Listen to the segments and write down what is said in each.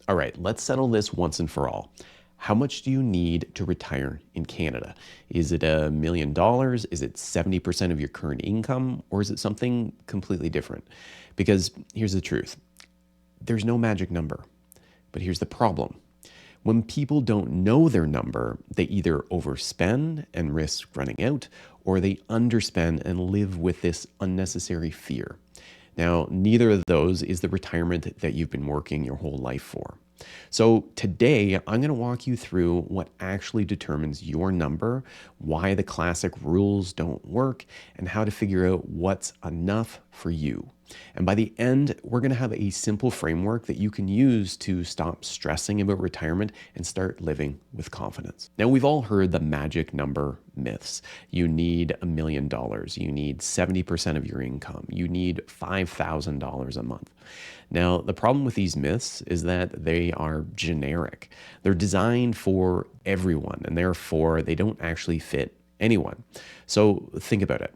All right, let's settle this once and for all. How much do you need to retire in Canada? Is it $1 million? Is it 70% of your current income? Or is it something completely different? Because here's the truth. There's no magic number. But here's the problem. When people don't know their number, they either overspend and risk running out, or they underspend and live with this unnecessary fear. Now, neither of those is the retirement that you've been working your whole life for. So today, I'm going to walk you through what actually determines your number, why the classic rules don't work, and how to figure out what's enough for you. And by the end, we're going to have a simple framework that you can use to stop stressing about retirement and start living with confidence. Now, we've all heard the magic number myths. You need $1 million. You need 70% of your income. You need $5,000 a month. Now, the problem with these myths is that they are generic. They're designed for everyone, and therefore they don't actually fit anyone. So think about it.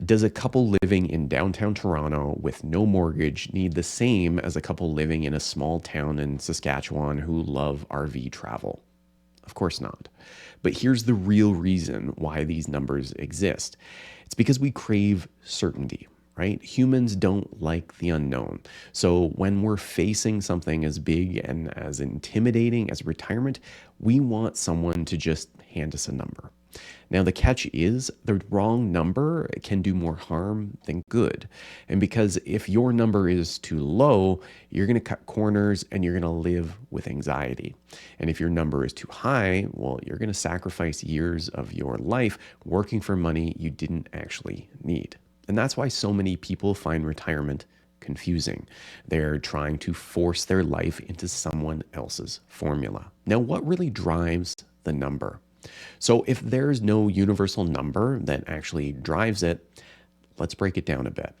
Does a couple living in downtown Toronto with no mortgage need the same as a couple living in a small town in Saskatchewan who love RV travel? Of course not. But here's the real reason why these numbers exist. It's because we crave certainty, right? Humans don't like the unknown. So when we're facing something as big and as intimidating as retirement, we want someone to just hand us a number. Now, the catch is the wrong number can do more harm than good. And because if your number is too low, you're going to cut corners and you're going to live with anxiety. And if your number is too high, well, you're going to sacrifice years of your life working for money you didn't actually need. And that's why so many people find retirement confusing. They're trying to force their life into someone else's formula. Now, what really drives the number? So if there's no universal number that actually drives it, let's break it down a bit.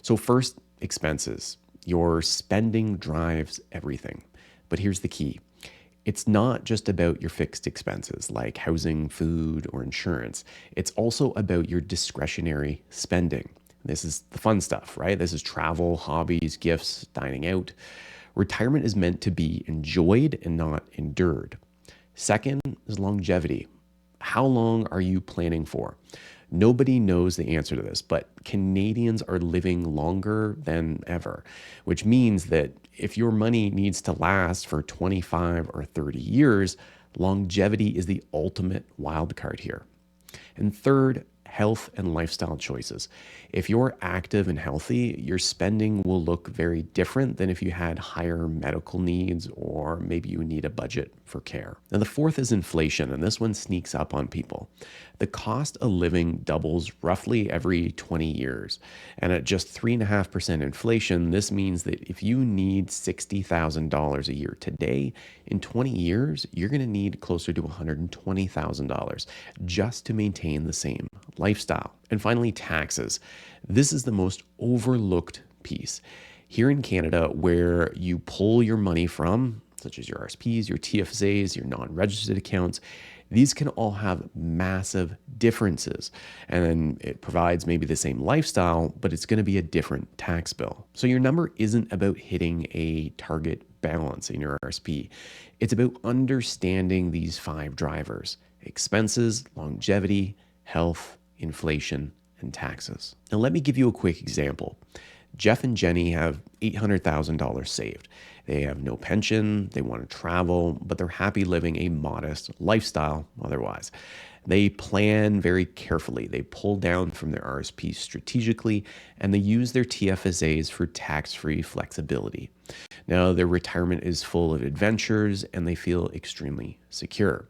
So first, expenses. Your spending drives everything. But here's the key. It's not just about your fixed expenses like housing, food, or insurance. It's also about your discretionary spending. This is the fun stuff, right? This is travel, hobbies, gifts, dining out. Retirement is meant to be enjoyed and not endured. Second is longevity. How long are you planning for? Nobody knows the answer to this, but Canadians are living longer than ever, which means that if your money needs to last for 25 or 30 years, longevity is the ultimate wild card here. And third, health and lifestyle choices. If you're active and healthy, your spending will look very different than if you had higher medical needs or maybe you need a budget for care. Now, the fourth is inflation, and this one sneaks up on people. The cost of living doubles roughly every 20 years. And at just 3.5% inflation, this means that if you need $60,000 a year today, in 20 years, you're going to need closer to $120,000 just to maintain the same lifestyle. And finally, taxes. This is the most overlooked piece. Here in Canada, where you pull your money from, such as your RSPs, your TFSAs, your non-registered accounts, these can all have massive differences. And then it provides maybe the same lifestyle, but it's going to be a different tax bill. So your number isn't about hitting a target balance in your RSP. It's about understanding these 5 drivers: expenses, longevity, health, inflation, and taxes. Now, let me give you a quick example. Jeff and Jenny have $800,000 saved. They have no pension, they want to travel, but they're happy living a modest lifestyle otherwise. They plan very carefully. They pull down from their RSPs strategically, and they use their TFSAs for tax-free flexibility. Now, their retirement is full of adventures, and they feel extremely secure.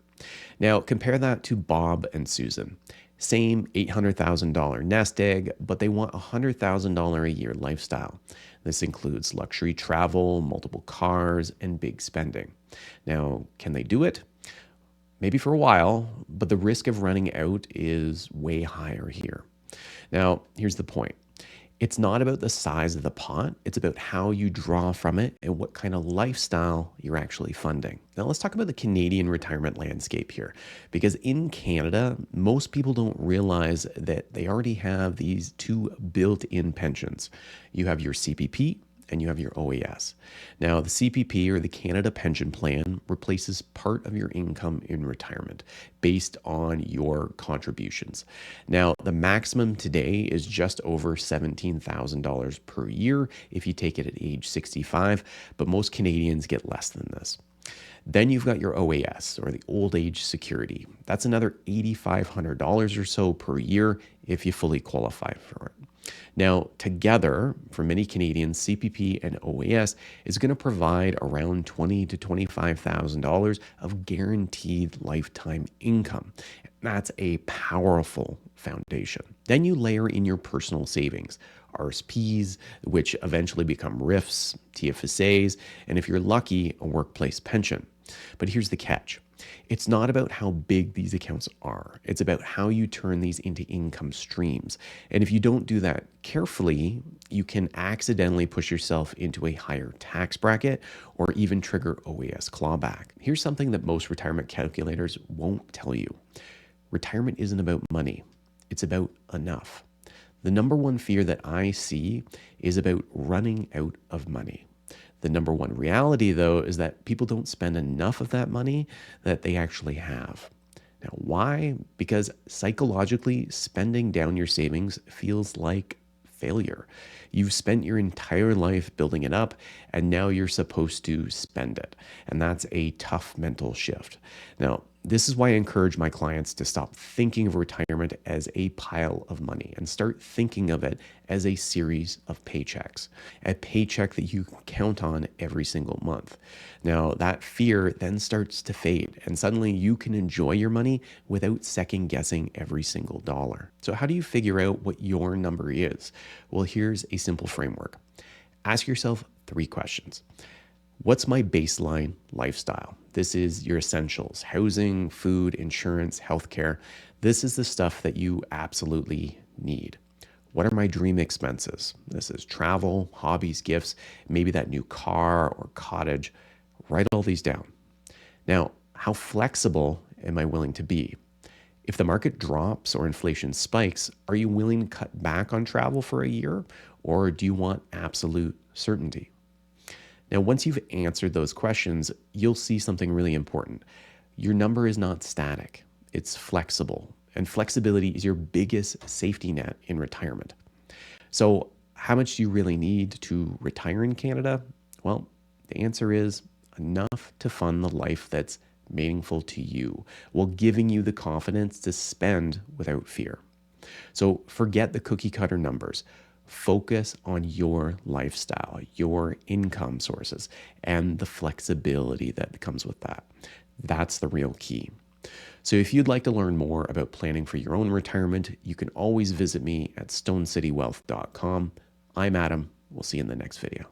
Now, compare that to Bob and Susan. Same $800,000 nest egg, but they want $100,000 a year lifestyle. This includes luxury travel, multiple cars, and big spending. Now, can they do it? Maybe for a while, but the risk of running out is way higher here. Now, here's the point. It's not about the size of the pot. It's about how you draw from it and what kind of lifestyle you're actually funding. Now, let's talk about the Canadian retirement landscape here, because in Canada, most people don't realize that they already have these 2 built-in pensions. You have your CPP and you have your OAS. Now, the CPP or the Canada Pension Plan replaces part of your income in retirement based on your contributions. Now, the maximum today is just over $17,000 per year if you take it at age 65, but most Canadians get less than this. Then you've got your OAS or the old age security. That's another $8,500 or so per year if you fully qualify for it. Now, together, for many Canadians, CPP and OAS is going to provide around $20,000 to $25,000 of guaranteed lifetime income. That's a powerful foundation. Then you layer in your personal savings, RSPs, which eventually become RIFs, TFSAs, and if you're lucky, a workplace pension. But here's the catch. It's not about how big these accounts are. It's about how you turn these into income streams. And if you don't do that carefully, you can accidentally push yourself into a higher tax bracket or even trigger OAS clawback. Here's something that most retirement calculators won't tell you. Retirement isn't about money. It's about enough. The number one fear that I see is about running out of money. The number one reality, though, is that people don't spend enough of that money that they actually have. Now, why? Because psychologically, spending down your savings feels like failure. You've spent your entire life building it up, and now you're supposed to spend it. And that's a tough mental shift. Now, this is why I encourage my clients to stop thinking of retirement as a pile of money and start thinking of it as a series of paychecks, a paycheck that you count on every single month. Now, that fear then starts to fade, and suddenly you can enjoy your money without second guessing every single dollar. So how do you figure out what your number is? Well, here's a simple framework. Ask yourself 3 questions. What's my baseline lifestyle? This is your essentials: housing, food, insurance, healthcare. This is the stuff that you absolutely need. What are my dream expenses? This is travel, hobbies, gifts, maybe that new car or cottage. Write all these down. Now, how flexible am I willing to be? If the market drops or inflation spikes, are you willing to cut back on travel for a year, or do you want absolute certainty? Now, once you've answered those questions, you'll see something really important. Your number is not static, it's flexible. And flexibility is your biggest safety net in retirement. So, how much do you really need to retire in Canada? Well, the answer is enough to fund the life that's meaningful to you, while giving you the confidence to spend without fear. So, forget the cookie cutter numbers. Focus on your lifestyle, your income sources, and the flexibility that comes with that. That's the real key. So if you'd like to learn more about planning for your own retirement, you can always visit me at stonecitywealth.com. I'm Adam. We'll see you in the next video.